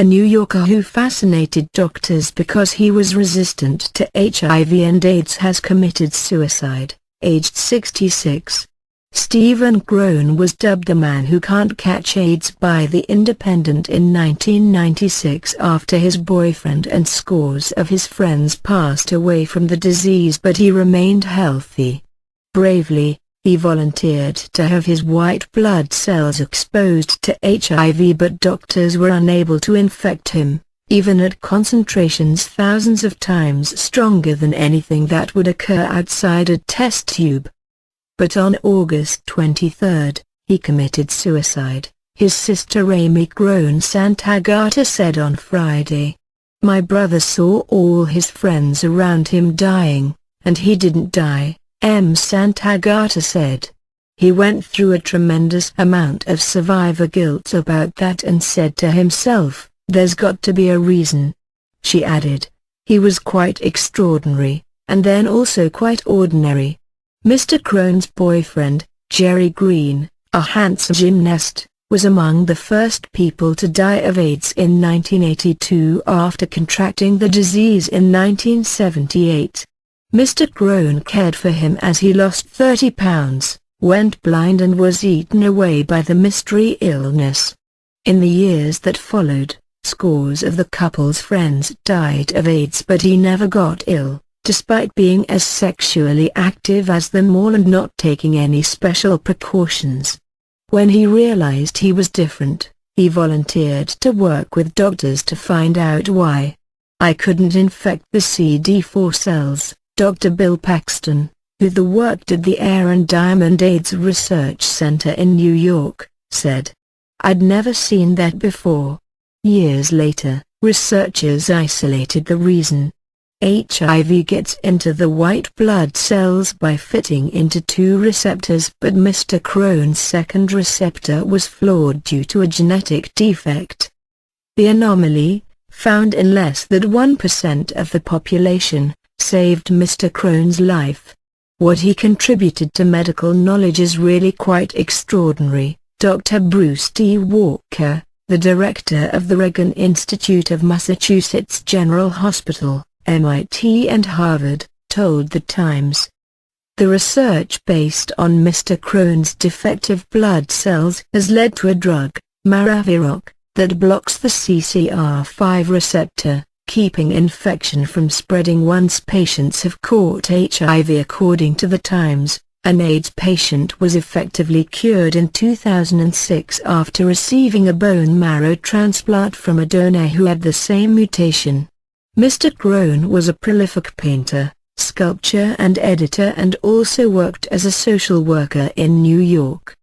a New Yorker who fascinated doctors because he was resistant to HIV and AIDS, has committed suicide, aged 66. Stephen Crone was dubbed the man who can't catch AIDS by The Independent in 1996 after his boyfriend and scores of his friends passed away from the disease, but he remained healthy. Bravely, he volunteered to have his white blood cells exposed to HIV, but doctors were unable to infect him, even at concentrations thousands of times stronger than anything that would occur outside a test tube. But on August 23, he committed suicide, his sister Amy Crone Santagata said on Friday. "My brother saw all his friends around him dying, and he didn't die," M. Santagata said. He went through a tremendous amount of survivor guilt about that and said to himself, "There's got to be a reason." She added, "He was quite extraordinary, and then also quite ordinary." Mr. Crone's boyfriend, Jerry Green, a handsome gymnast, was among the first people to die of AIDS in 1982 after contracting the disease in 1978. Mr. Crone cared for him as he lost 30 pounds, went blind and was eaten away by the mystery illness. In the years that followed, scores of the couple's friends died of AIDS, but he never got ill, despite being as sexually active as them all and not taking any special precautions. When he realized he was different, he volunteered to work with doctors to find out why. "I couldn't infect the CD4 cells," Dr. Bill Paxton, who worked at the Aaron Diamond AIDS Research Center in New York, said. "I'd never seen that before." Years later, researchers isolated the reason. HIV gets into the white blood cells by fitting into two receptors, but Mr. Crone's second receptor was flawed due to a genetic defect. The anomaly, found in less than 1% of the population, saved Mr. Crone's life. What he contributed to medical knowledge is really quite extraordinary. Dr. Bruce T. Walker, the director of the Reagan Institute of Massachusetts General Hospital, MIT and Harvard, told The Times. The research based on Mr. Crone's defective blood cells has led to a drug, Maraviroc, that blocks the CCR5 receptor, keeping infection from spreading once patients have caught HIV. According to The Times, an AIDS patient was effectively cured in 2006 after receiving a bone marrow transplant from a donor who had the same mutation. Mr. Crone was a prolific painter, sculptor and editor, and also worked as a social worker in New York.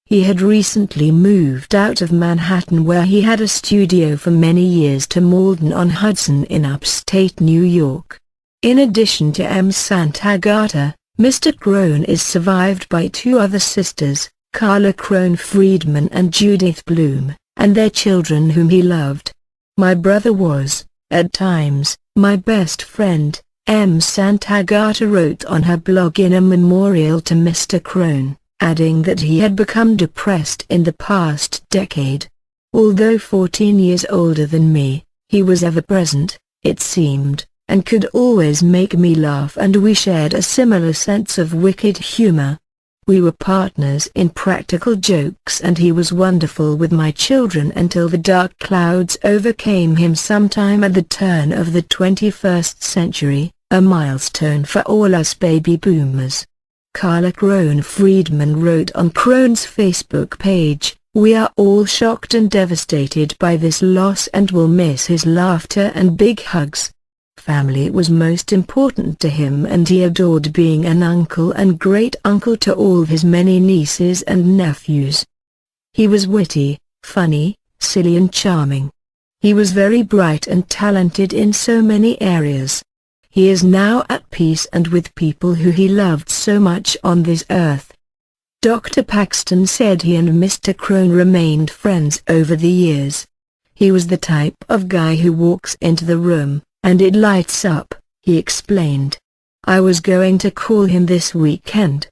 He had recently moved out of Manhattan, where he had a studio for many years, to Malden-on-Hudson in upstate New York. In addition to M. Santagata, Mr. Crone is survived by two other sisters, Carla Crone Friedman and Judith Bloom, and their children whom he loved. "My brother was, at times, my best friend," M. Santagata wrote on her blog in a memorial to Mr. Crone, adding that he had become depressed in the past decade. "Although 14 years older than me, he was ever present, it seemed, and could always make me laugh, and we shared a similar sense of wicked humor. We were partners in practical jokes, and he was wonderful with my children until the dark clouds overcame him sometime at the turn of the 21st century, a milestone for all us baby boomers." Carla Crone Friedman wrote on Crone's Facebook page, "We are all shocked and devastated by this loss and will miss his laughter and big hugs. Family was most important to him, and he adored being an uncle and great-uncle to all his many nieces and nephews. He was witty, funny, silly and charming. He was very bright and talented in so many areas. He is now at peace and with people who he loved so much on this earth." Dr. Paxton said he and Mr. Crone remained friends over the years. "He was the type of guy who walks into the room, and it lights up," he explained. "I was going to call him this weekend,